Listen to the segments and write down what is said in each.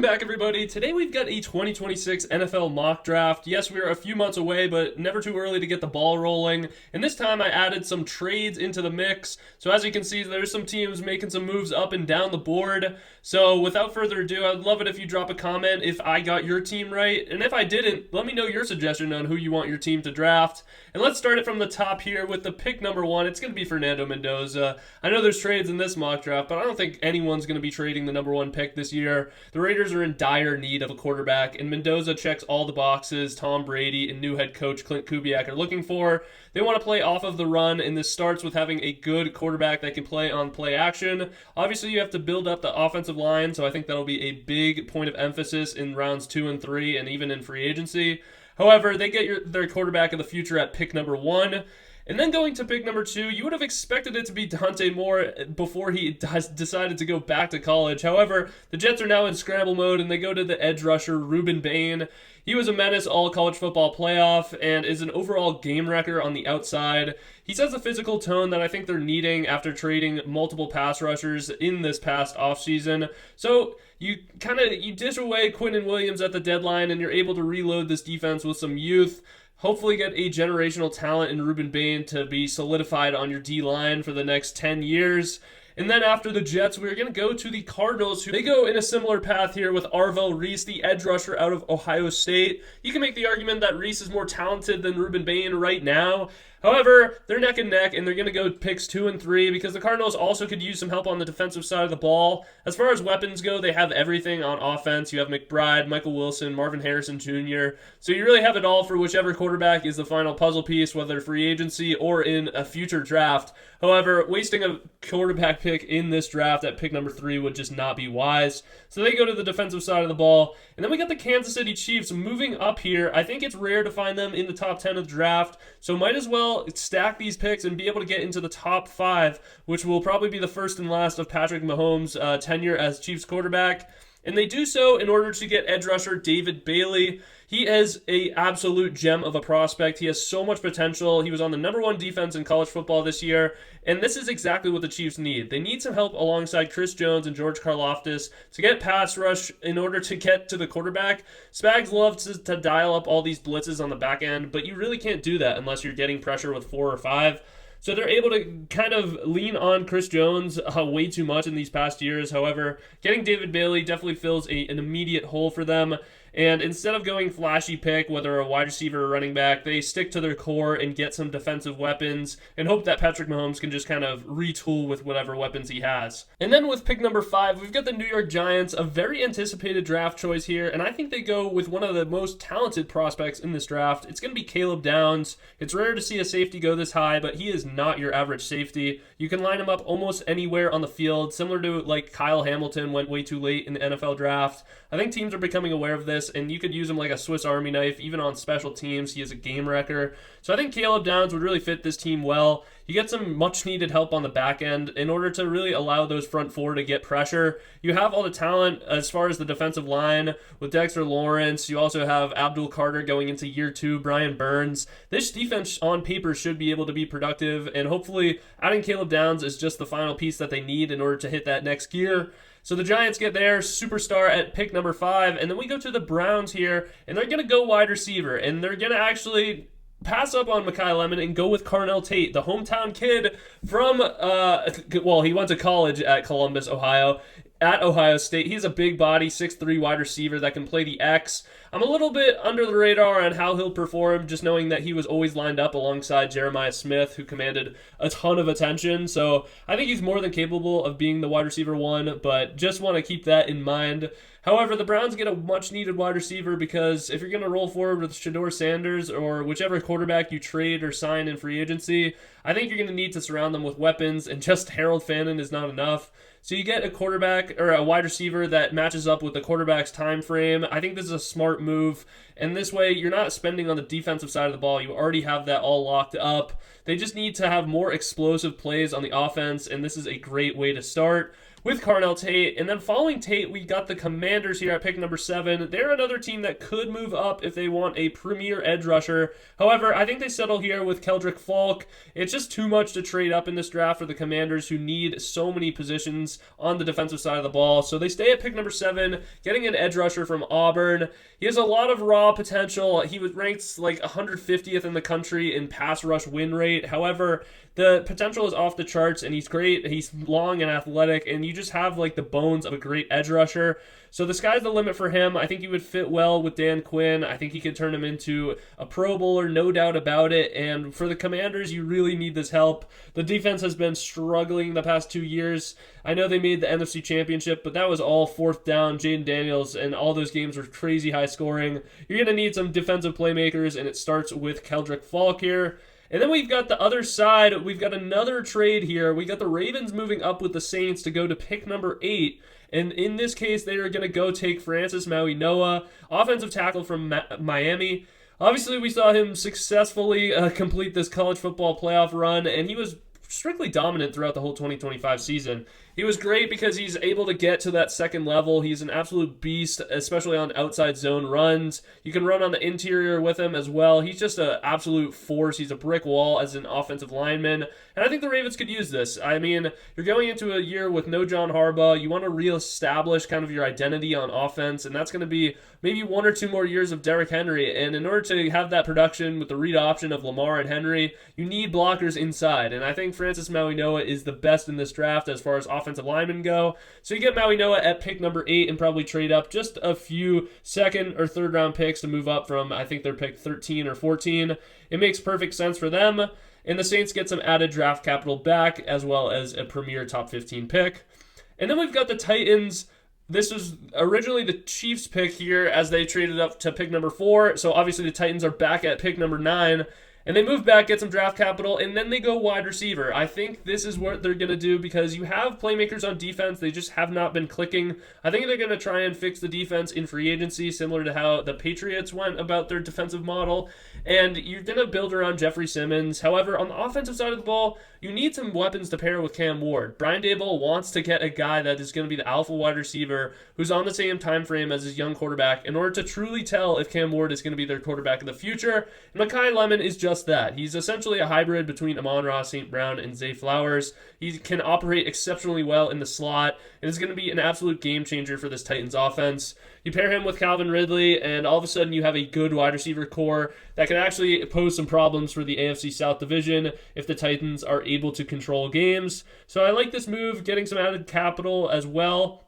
back, everybody. Today we've got a 2026 NFL mock draft. Yes, we are a few months away, but never too early to get the ball rolling. And this time I added some trades into the mix. So as you can see, there's some teams making some moves up and down the board. So without further ado, I'd love it if you drop a comment if I got your team right. And if I didn't, let me know your suggestion on who you want your team to draft. And let's start it from the top here with the pick number 1. It's going to be Fernando Mendoza. I know there's trades in this mock draft, but I don't think anyone's going to be trading the number 1 pick this year. The Raiders are in dire need of a quarterback, and Mendoza checks all the boxes Tom Brady and new head coach Clint Kubiak are looking for. They want to play off of the run, and this starts with having a good quarterback that can play on play action. Obviously, you have to build up the offensive line, so I think that'll be a big point of emphasis in rounds 2 and 3 and even in free agency. However, they get their quarterback of the future at pick number 1. And then going to pick number 2, you would have expected it to be Dante Moore before he decided to go back to college. However, the Jets are now in scramble mode, and they go to the edge rusher, Ruben Bain. He was a menace all college football playoff and is an overall game wrecker on the outside. He sets a physical tone that I think they're needing after trading multiple pass rushers in this past offseason. So you dish away Quinnen Williams at the deadline, and you're able to reload this defense with some youth. Hopefully get a generational talent in Ruben Bain to be solidified on your D-line for the next 10 years. And then after the Jets, we're going to go to the Cardinals, who they go in a similar path here with Arvell Reese, the edge rusher out of Ohio State. You can make the argument that Reese is more talented than Ruben Bain right now. However, they're neck and neck, and they're going to go picks 2 and 3 because the Cardinals also could use some help on the defensive side of the ball. As far as weapons go, they have everything on offense. You have McBride, Michael Wilson, Marvin Harrison Jr. So you really have it all for whichever quarterback is the final puzzle piece, whether free agency or in a future draft. However, wasting a quarterback pick in this draft at pick number 3 would just not be wise. So they go to the defensive side of the ball. And then we got the Kansas City Chiefs moving up here. I think it's rare to find them in the top 10 of the draft, so might as well stack these picks and be able to get into the top 5, which will probably be the first and last of Patrick Mahomes' tenure as Chiefs quarterback. And they do so in order to get edge rusher David Bailey. He is an absolute gem of a prospect. He has so much potential. He was on the number 1 defense in college football this year, and this is exactly what the Chiefs need. They need some help alongside Chris Jones and George Karlaftis to get pass rush in order to get to the quarterback. Spags loves to dial up all these blitzes on the back end, but you really can't do that unless you're getting pressure with 4 or 5. So they're able to kind of lean on Chris Jones way too much in these past years. However, getting David Bailey definitely fills an immediate hole for them. And instead of going flashy pick, whether a wide receiver or running back, they stick to their core and get some defensive weapons and hope that Patrick Mahomes can just kind of retool with whatever weapons he has. And then with pick number 5, we've got the New York Giants, a very anticipated draft choice here, and I think they go with one of the most talented prospects in this draft. It's going to be Caleb Downs. It's rare to see a safety go this high, but he is not your average safety. You can line him up almost anywhere on the field, similar to like Kyle Hamilton went way too late in the NFL draft. I think teams are becoming aware of this, and you could use him like a Swiss Army knife, even on special teams. He is a game wrecker. So I think Caleb Downs would really fit this team well. You get some much-needed help on the back end in order to really allow those front 4 to get pressure. You have all the talent as far as the defensive line with Dexter Lawrence. You also have Abdul Carter going into year 2, Brian Burns. This defense on paper should be able to be productive, and hopefully adding Caleb Downs is just the final piece that they need in order to hit that next gear. So the Giants get their superstar at pick number 5, and then we go to the Browns here, and they're going to go wide receiver, and they're going to actually pass up on Mekhi Lemon and go with Carnell Tate, the hometown kid from, he went to college at Columbus, Ohio, at Ohio State. He's a big body, 6'3" wide receiver that can play the X. I'm a little bit under the radar on how he'll perform, just knowing that he was always lined up alongside Jeremiah Smith, who commanded a ton of attention. So I think he's more than capable of being the wide receiver 1, but just want to keep that in mind. However, the Browns get a much-needed wide receiver because if you're going to roll forward with Shedeur Sanders or whichever quarterback you trade or sign in free agency, I think you're going to need to surround them with weapons, and just Harold Fannin is not enough. So you get a quarterback or a wide receiver that matches up with the quarterback's time frame. I think this is a smart move, and this way you're not spending on the defensive side of the ball. You already have that all locked up. They just need to have more explosive plays on the offense, and this is a great way to start. with Carnell Tate. And then following Tate, we got the Commanders here at pick number 7. They're another team that could move up if they want a premier edge rusher. However, I think they settle here with Keldrick Falk. It's just too much to trade up in this draft for the Commanders, who need so many positions on the defensive side of the ball. So they stay at pick number 7, getting an edge rusher from Auburn. He has a lot of raw potential. He was ranked like 150th in the country in pass rush win rate. However, the potential is off the charts, and he's great. He's long and athletic, and you just have like the bones of a great edge rusher. So the sky's the limit for him. I think he would fit well with Dan Quinn. I think he could turn him into a Pro Bowler, no doubt about it. And for the Commanders, you really need this help. The defense has been struggling the past 2 years. I know they made the NFC Championship, but that was all fourth down, Jaden Daniels, and all those games were crazy high scoring. You're going to need some defensive playmakers, and it starts with Keldrick Falk here. And then we've got the other side. We've got another trade here. We got the Ravens moving up with the Saints to go to pick number 8. And in this case, they are going to go take Francis Maui-Noa, offensive tackle from Miami. Obviously, we saw him successfully complete this college football playoff run, and he was strictly dominant throughout the whole 2025 season. He was great because he's able to get to that second level. He's an absolute beast, especially on outside zone runs. You can run on the interior with him as well. He's just an absolute force. He's a brick wall as an offensive lineman. And I think the Ravens could use this. I mean, you're going into a year with no John Harbaugh. You want to reestablish kind of your identity on offense, and that's going to be maybe 1 or 2 more years of Derrick Henry. And in order to have that production with the read option of Lamar and Henry, you need blockers inside. And I think Francis Maui-Noa is the best in this draft as far as offensive linemen go. So you get Maui-Noa at pick number 8 and probably trade up just a few second or third round picks to move up from, I think they're pick 13 or 14. It makes perfect sense for them. And the Saints get some added draft capital back as well as a premier top 15 pick. And then we've got the Titans. This was originally the Chiefs' pick here as they traded up to pick number 4. So obviously the Titans are back at pick number 9. And they move back, get some draft capital, and then they go wide receiver. I think this is what they're going to do because you have playmakers on defense. They just have not been clicking. I think they're going to try and fix the defense in free agency, similar to how the Patriots went about their defensive model. And you're going to build around Jeffrey Simmons. However, on the offensive side of the ball, you need some weapons to pair with Cam Ward. Brian Daboll wants to get a guy that is going to be the alpha wide receiver who's on the same time frame as his young quarterback in order to truly tell if Cam Ward is going to be their quarterback of the future. And Mekhi Lemon is just that. He's essentially a hybrid between Amon-Ra St. Brown and Zay Flowers. He can operate exceptionally well in the slot and is going to be an absolute game changer for this Titans offense. You pair him with Calvin Ridley, and all of a sudden you have a good wide receiver core that can actually pose some problems for the AFC South Division if the Titans are able to control games. So I like this move, getting some added capital as well.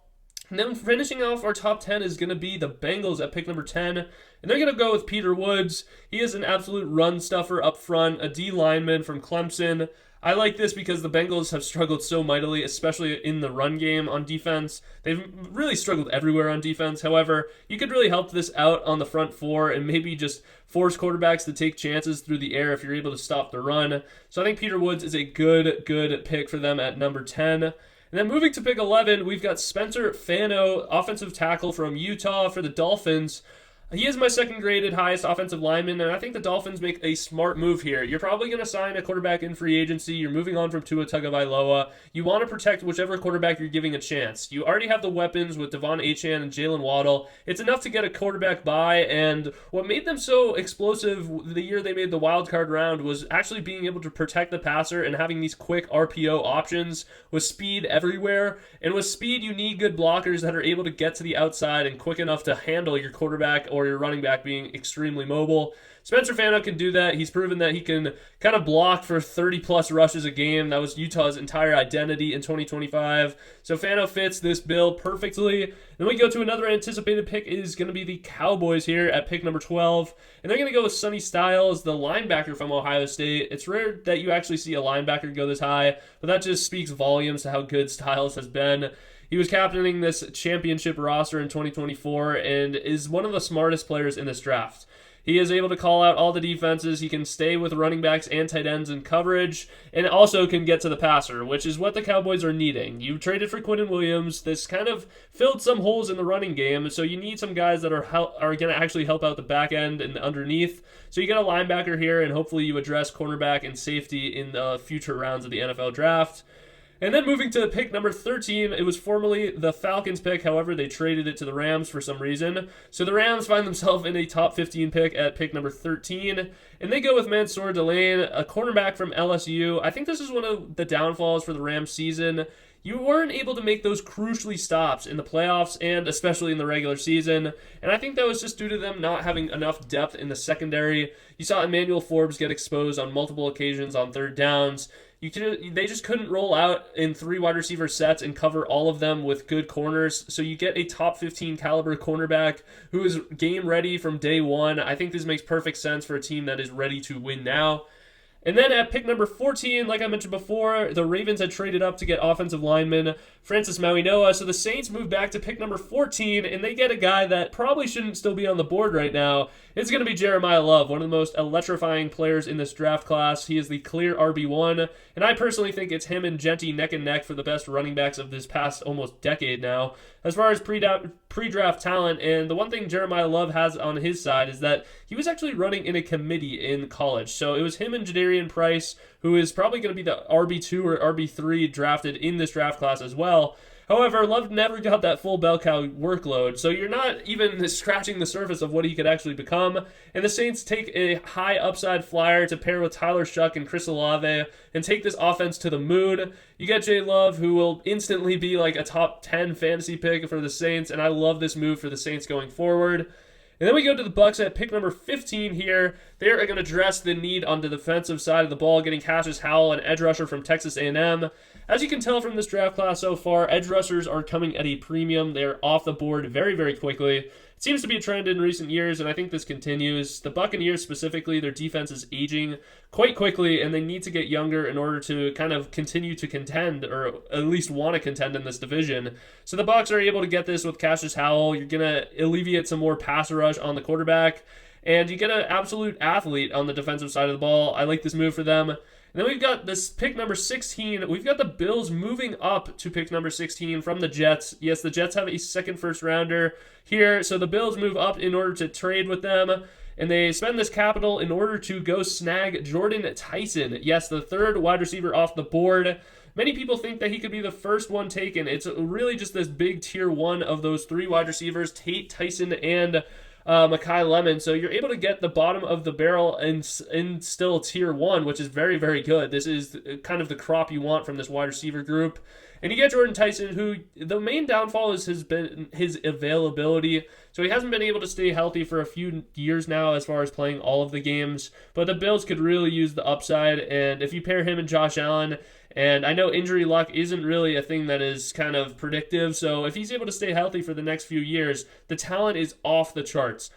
And then finishing off our top 10 is going to be the Bengals at pick number 10. And they're going to go with Peter Woods. He is an absolute run stuffer up front, a D lineman from Clemson. I like this because the Bengals have struggled so mightily, especially in the run game on defense. They've really struggled everywhere on defense. However, you could really help this out on the front four and maybe just force quarterbacks to take chances through the air if you're able to stop the run. So I think Peter Woods is a good pick for them at number 10. And then moving to pick 11, we've got Spencer Fano, offensive tackle from Utah for the Dolphins. He is my second graded highest offensive lineman, and I think the Dolphins make a smart move here. You're probably going to sign a quarterback in free agency. You're moving on from Tua Tagovailoa. You want to protect whichever quarterback you're giving a chance. You already have the weapons with Devon Achane and Jalen Waddle. It's enough to get a quarterback by, and what made them so explosive the year they made the wild card round was actually being able to protect the passer and having these quick RPO options with speed everywhere. And with speed, you need good blockers that are able to get to the outside and quick enough to handle your quarterback or your running back being extremely mobile. Spencer Fano can do that. He's proven that he can kind of block for 30-plus rushes a game. That was Utah's entire identity in 2025. So Fano fits this bill perfectly. Then we go to another anticipated pick. It is going to be the Cowboys here at pick number 12. And they're going to go with Sonny Styles, the linebacker from Ohio State. It's rare that you actually see a linebacker go this high, but that just speaks volumes to how good Styles has been. He was captaining this championship roster in 2024 and is one of the smartest players in this draft. He is able to call out all the defenses. He can stay with running backs and tight ends in coverage, and also can get to the passer, which is what the Cowboys are needing. You traded for Quinnen Williams. This kind of filled some holes in the running game, so you need some guys that are going to actually help out the back end and underneath. So you get a linebacker here, and hopefully you address cornerback and safety in the future rounds of the NFL draft. And then moving to pick number 13, it was formerly the Falcons pick. However, they traded it to the Rams for some reason. So the Rams find themselves in a top 15 pick at pick number 13. And they go with Mansour Delane, a cornerback from LSU. I think this is one of the downfalls for the Rams season. You weren't able to make those crucially stops in the playoffs and especially in the regular season. And I think that was just due to them not having enough depth in the secondary. You saw Emmanuel Forbes get exposed on multiple occasions on third downs. They just couldn't roll out in 3 wide receiver sets and cover all of them with good corners. So you get a top 15 caliber cornerback who is game ready from day one. I think this makes perfect sense for a team that is ready to win now. And then at pick number 14, like I mentioned before, the Ravens had traded up to get offensive lineman Francis Mauigoa. So the Saints move back to pick number 14, and they get a guy that probably shouldn't still be on the board right now. It's going to be Jeremiah Love, one of the most electrifying players in this draft class. He is the clear RB1, and I personally think it's him and Genty neck and neck for the best running backs of this past almost decade now. As far as pre-draft talent, and the one thing Jeremiah Love has on his side is that he was actually running in a committee in college. So it was him and Jadarian Price, who is probably going to be the RB2 or RB3 drafted in this draft class as well. However, Love never got that full bell cow workload, so you're not even scratching the surface of what he could actually become. And the Saints take a high upside flyer to pair with Tyler Shuck and Chris Olave and take this offense to the moon. You get Jay Love, who will instantly be like a top 10 fantasy pick for the Saints, and I love this move for the Saints going forward. And then we go to the Bucs at pick number 15 here. They are going to address the need on the defensive side of the ball, getting Cassius Howell, an edge rusher from Texas A&M. As you can tell from this draft class so far, edge rushers are coming at a premium. They are off the board very, very quickly. It seems to be a trend in recent years, and I think this continues. The Buccaneers specifically, their defense is aging quite quickly, and they need to get younger in order to kind of continue to contend, or at least want to contend in this division. So the Bucs are able to get this with Cassius Howell. You're going to alleviate some more pass rush on the quarterback, and you get an absolute athlete on the defensive side of the ball. I like this move for them. And then we've got this pick number 16. We've got the Bills moving up to pick number 16 from the Jets. Yes, the Jets have a second first rounder here, so the Bills move up in order to trade with them. And they spend this capital in order to go snag Jordan Tyson. Yes, the third wide receiver off the board. Many people think that he could be the first one taken. It's really just this big tier 1 of those 3 wide receivers, Tate, Tyson, and Mekhi Lemon. So you're able to get the bottom of the barrel and still tier 1, which is very, very good. This is kind of the crop you want from this wide receiver group. And you get Jordan Tyson, who the main downfall has been his availability. So he hasn't been able to stay healthy for a few years now as far as playing all of the games. But the Bills could really use the upside. And if you pair him and Josh Allen, and I know injury luck isn't really a thing that is kind of predictive. So if he's able to stay healthy for the next few years, the talent is off the charts.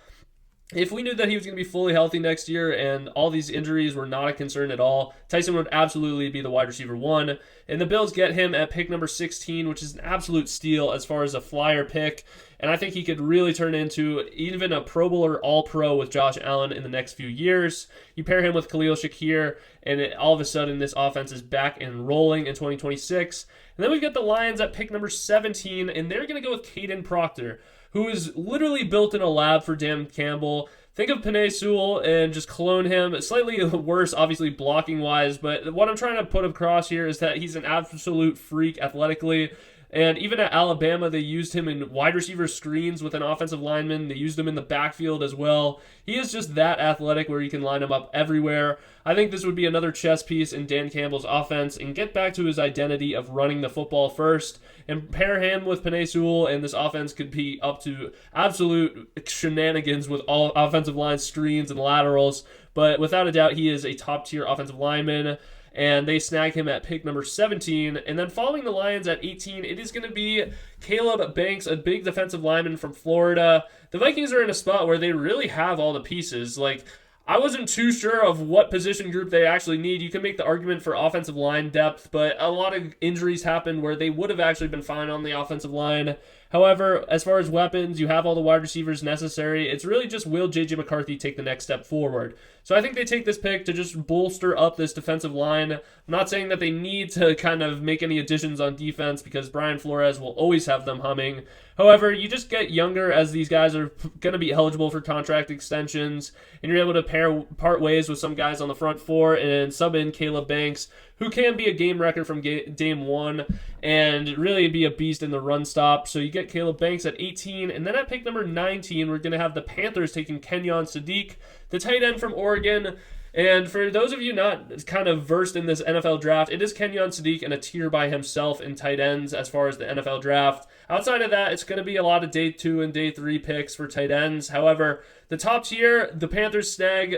If we knew that he was going to be fully healthy next year and all these injuries were not a concern at all, Tyson would absolutely be the wide receiver 1. And the Bills get him at pick number 16, which is an absolute steal as far as a flyer pick. And I think he could really turn into even a Pro Bowler All-Pro with Josh Allen in the next few years. You pair him with Khalil Shakir, and all of a sudden this offense is back and rolling in 2026. And then we've got the Lions at pick number 17, and they're going to go with Caden Proctor, who is literally built in a lab for Dan Campbell. Think of Penei Sewell and just clone him. Slightly worse, obviously, blocking-wise, but what I'm trying to put across here is that he's an absolute freak athletically. And even at Alabama, they used him in wide receiver screens with an offensive lineman. They used him in the backfield as well. He is just that athletic where you can line him up everywhere. I think this would be another chess piece in Dan Campbell's offense and get back to his identity of running the football first and pair him with Penei Sewell, and this offense could be up to absolute shenanigans with all offensive line screens and laterals. But without a doubt, he is a top-tier offensive lineman. And they snag him at pick number 17. And then following the Lions at 18, it is going to be Caleb Banks, a big defensive lineman from Florida. The Vikings are in a spot where they really have all the pieces. Like, I wasn't too sure of what position group they actually need. You can make the argument for offensive line depth, but a lot of injuries happened where they would have actually been fine on the offensive line. However, as far as weapons, you have all the wide receivers necessary. It's really just, will J.J. McCarthy take the next step forward? So I think they take this pick to just bolster up this defensive line. I'm not saying that they need to kind of make any additions on defense because Brian Flores will always have them humming. However, you just get younger as these guys are going to be eligible for contract extensions, and you're able to part ways with some guys on the front four and sub in Caleb Banks, who can be a game wrecker from game one and really be a beast in the run stop. So you get Caleb Banks at 18. And then at pick number 19, we're going to have the Panthers taking Kenyon Sadiq, the tight end from Oregon. And for those of you not kind of versed in this NFL draft, it is Kenyon Sadiq in a tier by himself in tight ends as far as the NFL draft. Outside of that, it's going to be a lot of day 2 and day 3 picks for tight ends. However, the top tier, the Panthers snag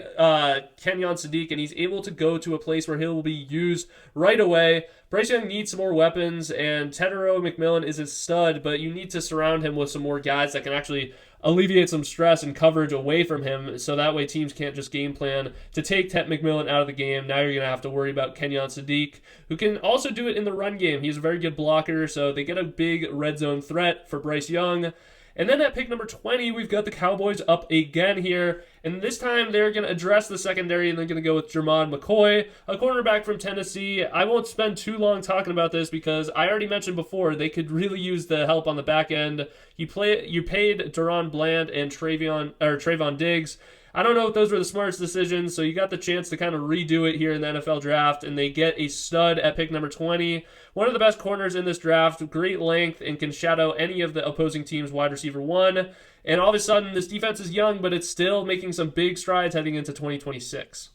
Kenyon Sadiq, and he's able to go to a place where he'll be used right away. Bryce Young needs some more weapons, and Tetairoa McMillan is a stud, but you need to surround him with some more guys that can actually alleviate some stress and coverage away from him, so that way teams can't just game plan to take Tet McMillan out of the game. Now you're going to have to worry about Kenyon Sadiq, who can also do it in the run game. He's a very good blocker, so they get a big red zone threat for Bryce Young. And then at pick number 20, we've got the Cowboys up again here. And this time they're going to address the secondary, and they're going to go with Jermod McCoy, a cornerback from Tennessee. I won't spend too long talking about this because I already mentioned before they could really use the help on the back end. You paid Deron Bland and Trayvon Diggs. I don't know if those were the smartest decisions, so you got the chance to kind of redo it here in the NFL draft, and they get a stud at pick number 20. One of the best corners in this draft, great length, and can shadow any of the opposing team's wide receiver 1. And all of a sudden, this defense is young, but it's still making some big strides heading into 2026.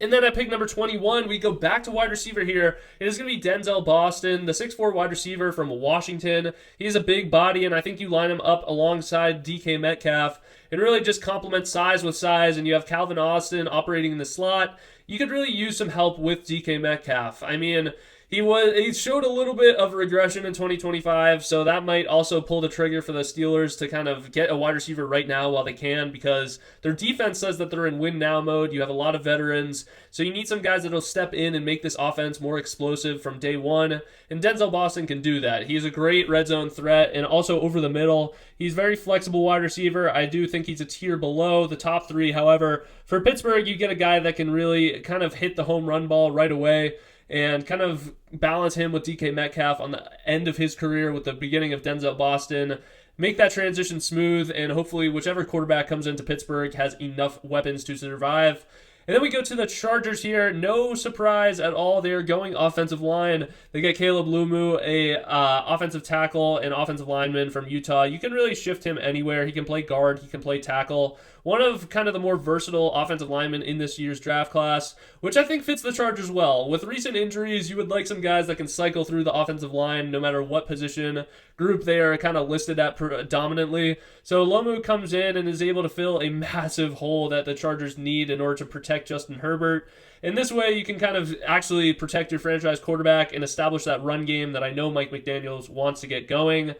And then at pick number 21, we go back to wide receiver here. It is going to be Denzel Boston, the 6'4 wide receiver from Washington. He's a big body, and I think you line him up alongside DK Metcalf. It really just complements size with size, and you have Calvin Austin operating in the slot. You could really use some help with DK Metcalf. I mean, he showed a little bit of regression in 2025, so that might also pull the trigger for the Steelers to kind of get a wide receiver right now while they can, because their defense says that they're in win now mode. You have a lot of veterans, so you need some guys that'll step in and make this offense more explosive from day one, and Denzel Boston can do that. He's a great red zone threat and also over the middle. He's very flexible wide receiver. I do think he's a tier below the top 3. However, for Pittsburgh, you get a guy that can really kind of hit the home run ball right away and kind of balance him with DK Metcalf on the end of his career with the beginning of Denzel Boston. Make that transition smooth, and hopefully whichever quarterback comes into Pittsburgh has enough weapons to survive. And then we go to the Chargers here. No surprise at all. They're going offensive line. They get Caleb Lumu, a offensive tackle and offensive lineman from Utah. You can really shift him anywhere. He can play guard. He can play tackle. One of kind of the more versatile offensive linemen in this year's draft class, which I think fits the Chargers well. With recent injuries, you would like some guys that can cycle through the offensive line no matter what position group they are kind of listed at predominantly. So Lomu comes in and is able to fill a massive hole that the Chargers need in order to protect Justin Herbert. In this way, you can kind of actually protect your franchise quarterback and establish that run game that I know Mike McDaniels wants to get going.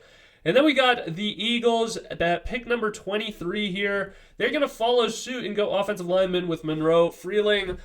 And then we got the Eagles at pick number 23 here. They're going to follow suit and go offensive lineman with Monroe Freeling.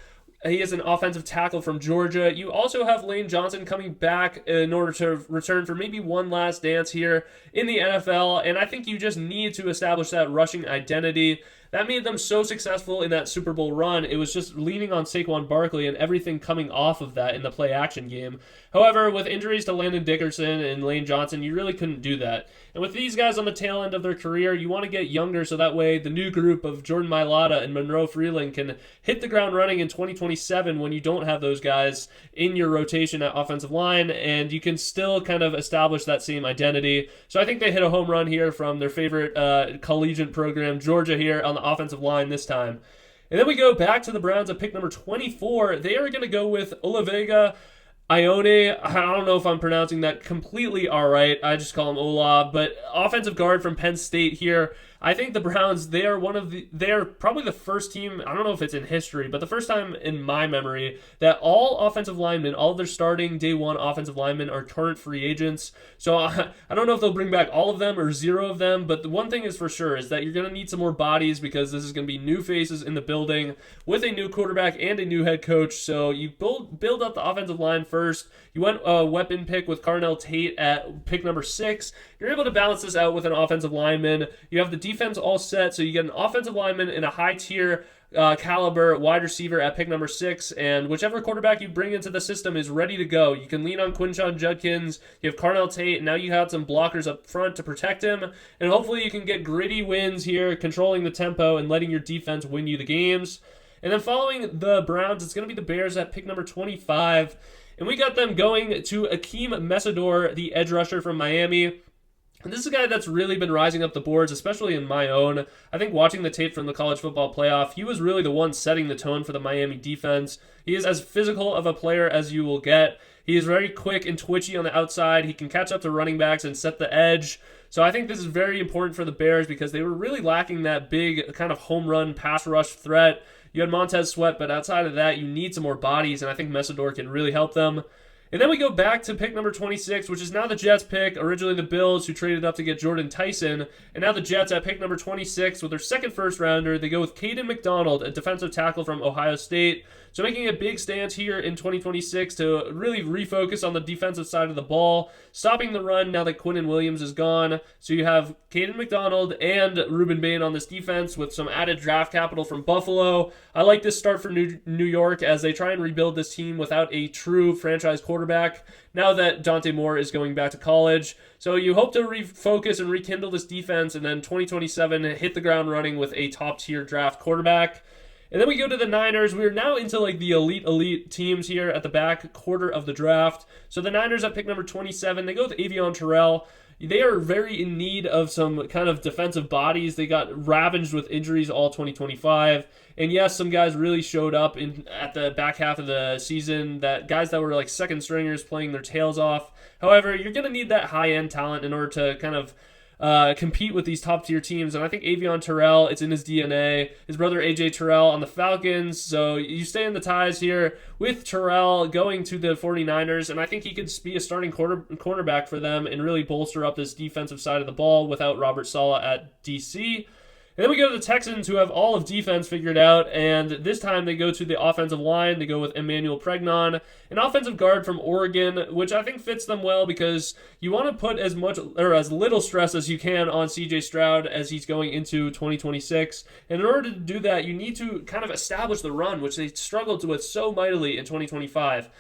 He is an offensive tackle from Georgia. You also have Lane Johnson coming back in order to return for maybe one last dance here in the NFL. And I think you just need to establish that rushing identity. That made them so successful in that Super Bowl run. It was just leaning on Saquon Barkley and everything coming off of that in the play-action game. However, with injuries to Landon Dickerson and Lane Johnson, you really couldn't do that. And with these guys on the tail end of their career, you want to get younger so that way the new group of Jordan Mailata and Monroe Freeling can hit the ground running in 2027 when you don't have those guys in your rotation at offensive line, and you can still kind of establish that same identity. So I think they hit a home run here from their favorite collegiate program, Georgia, here on the offensive line this time. And then we go back to the Browns at pick number 24. They are going to go with Olavega Ione. I don't know if I'm pronouncing that completely all right. I just call him Ola, but offensive guard from Penn State here. I think the Browns, they are probably the first team, I don't know if it's in history, but the first time in my memory that all offensive linemen, all of their starting day one offensive linemen are current free agents. So I don't know if they'll bring back all of them or 0 of them, but the one thing is for sure is that you're going to need some more bodies because this is going to be new faces in the building with a new quarterback and a new head coach. So you build up the offensive line first. You went a weapon pick with Carnell Tate at pick number 6. You're able to balance this out with an offensive lineman. You have the defense all set, so you get an offensive lineman in a high-tier caliber wide receiver at pick number 6, and whichever quarterback you bring into the system is ready to go. You can lean on Quinshon Judkins, you have Carnell Tate, and now you have some blockers up front to protect him, and hopefully you can get gritty wins here, controlling the tempo and letting your defense win you the games. And then following the Browns, it's going to be the Bears at pick number 25. And we got them going to Akeem Mesidor, the edge rusher from Miami. And this is a guy that's really been rising up the boards, especially in my own. I think watching the tape from the college football playoff, he was really the one setting the tone for the Miami defense. He is as physical of a player as you will get. He is very quick and twitchy on the outside. He can catch up to running backs and set the edge. So I think this is very important for the Bears because they were really lacking that big kind of home run pass rush threat. You had Montez Sweat, but outside of that, you need some more bodies, and I think Mesidor can really help them. And then we go back to pick number 26, which is now the Jets pick. Originally the Bills, who traded up to get Jordan Tyson. And now the Jets at pick number 26 with their second first-rounder. They go with Caden McDonald, a defensive tackle from Ohio State. So making a big stance here in 2026 to really refocus on the defensive side of the ball, stopping the run now that Quinnen Williams is gone. So you have Caden McDonald and Ruben Bain on this defense with some added draft capital from Buffalo. I like this start for New York as they try and rebuild this team without a true franchise quarterback now that Dante Moore is going back to college. So you hope to refocus and rekindle this defense and then 2027 hit the ground running with a top-tier draft quarterback. And then we go to the Niners. We are now into like the elite teams here at the back quarter of the draft. So the Niners at pick number 27, they go with Avion Terrell. They are very in need of some kind of defensive bodies. They got ravaged with injuries all 2025. And yes, some guys really showed up at the back half of the season, that guys that were like second stringers playing their tails off. However, you're going to need that high-end talent in order to kind of compete with these top-tier teams. And I think Avion Terrell, it's in his DNA. His brother AJ Terrell on the Falcons. So you stay in the ties here with Terrell going to the 49ers. And I think he could be a starting cornerback for them and really bolster up this defensive side of the ball without Robert Saleh at DC. And then we go to the Texans, who have all of defense figured out, and this time they go to the offensive line. They go with Emmanuel Pregnon, an offensive guard from Oregon, which I think fits them well because you want to put as much or as little stress as you can on CJ Stroud as he's going into 2026. And in order to do that, you need to kind of establish the run, which they struggled with so mightily in 2025.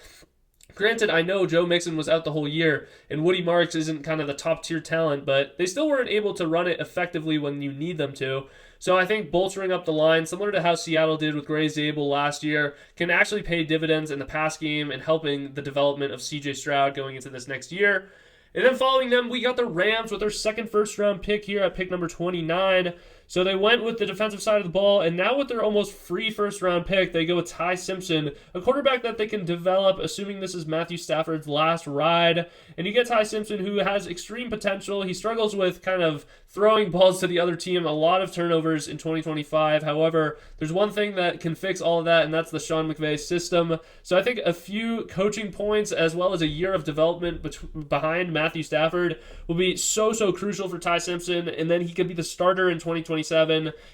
Granted, I know Joe Mixon was out the whole year, and Woody Marks isn't kind of the top-tier talent, but they still weren't able to run it effectively when you need them to. So I think bolstering up the line, similar to how Seattle did with Gray Zabel last year, can actually pay dividends in the pass game and helping the development of CJ Stroud going into this next year. And then following them, we got the Rams with their second first-round pick here at pick number 29. So they went with the defensive side of the ball, and now with their almost free first-round pick, they go with Ty Simpson, a quarterback that they can develop, assuming this is Matthew Stafford's last ride. And you get Ty Simpson, who has extreme potential. He struggles with kind of throwing balls to the other team, a lot of turnovers in 2025. However, there's one thing that can fix all of that, and that's the Sean McVay system. So I think a few coaching points as well as a year of development behind Matthew Stafford will be so crucial for Ty Simpson, and then he could be the starter in 2027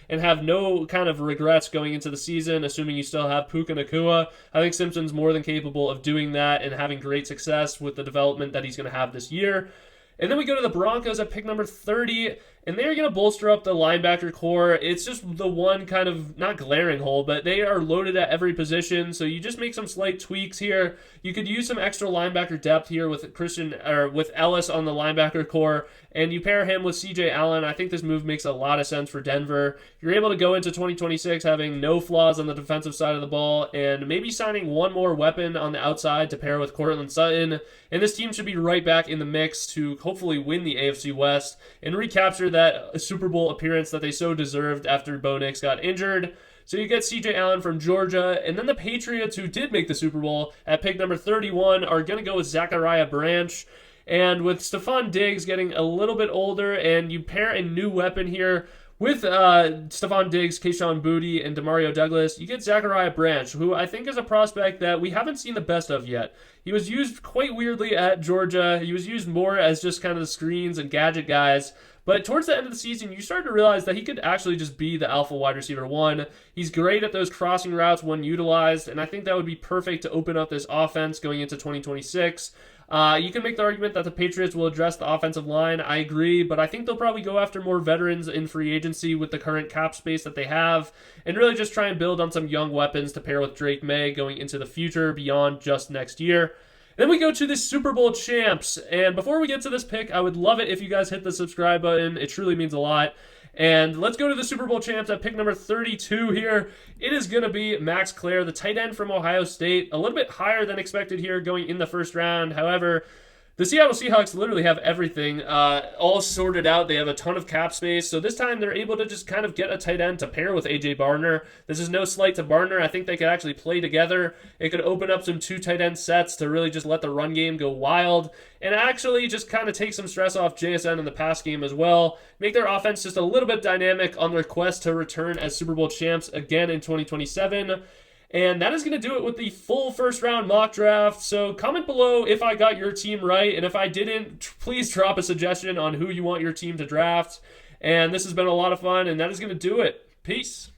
and have no kind of regrets going into the season, assuming you still have Puka Nacua. I think Simpson's more than capable of doing that and having great success with the development that he's going to have this year. And then we go to the Broncos at pick number 30, and they're going to bolster up the linebacker core. It's just the one kind of, not glaring hole, but they are loaded at every position, so you just make some slight tweaks here. You could use some extra linebacker depth here with with Ellis on the linebacker core, and you pair him with CJ Allen. I think this move makes a lot of sense for Denver. You're able to go into 2026 having no flaws on the defensive side of the ball, and maybe signing one more weapon on the outside to pair with Courtland Sutton. And this team should be right back in the mix to hopefully win the AFC West and recapture that Super Bowl appearance that they so deserved after Bo Nix got injured. So you get CJ Allen from Georgia, and then the Patriots, who did make the Super Bowl at pick number 31, are going to go with Zachariah Branch. And with Stephon Diggs getting a little bit older, and you pair a new weapon here with Stephon Diggs, Kayshon Boutte, and Demario Douglas, you get Zachariah Branch, who I think is a prospect that we haven't seen the best of yet. He was used quite weirdly at Georgia. He was used more as just kind of the screens and gadget guys. But towards the end of the season, you start to realize that he could actually just be the alpha wide receiver one. He's great at those crossing routes when utilized, and I think that would be perfect to open up this offense going into 2026. You can make the argument that the Patriots will address the offensive line. I agree, but I think they'll probably go after more veterans in free agency with the current cap space that they have, and really just try and build on some young weapons to pair with Drake May going into the future beyond just next year. Then we go to the Super Bowl champs. And before we get to this pick, I would love it if you guys hit the subscribe button. It truly means a lot. And let's go to the Super Bowl champs at pick number 32 here. It is going to be Max Clare, the tight end from Ohio State. A little bit higher than expected here going in the first round. However, the Seattle Seahawks literally have everything all sorted out. They have a ton of cap space. So this time they're able to just kind of get a tight end to pair with A.J. Barner. This is no slight to Barner. I think they could actually play together. It could open up some 2 tight end sets to really just let the run game go wild. And actually just kind of take some stress off JSN in the pass game as well. Make their offense just a little bit dynamic on their quest to return as Super Bowl champs again in 2027. And that is going to do it with the full first round mock draft. So comment below if I got your team right. And if I didn't, please drop a suggestion on who you want your team to draft. And this has been a lot of fun. And that is going to do it. Peace.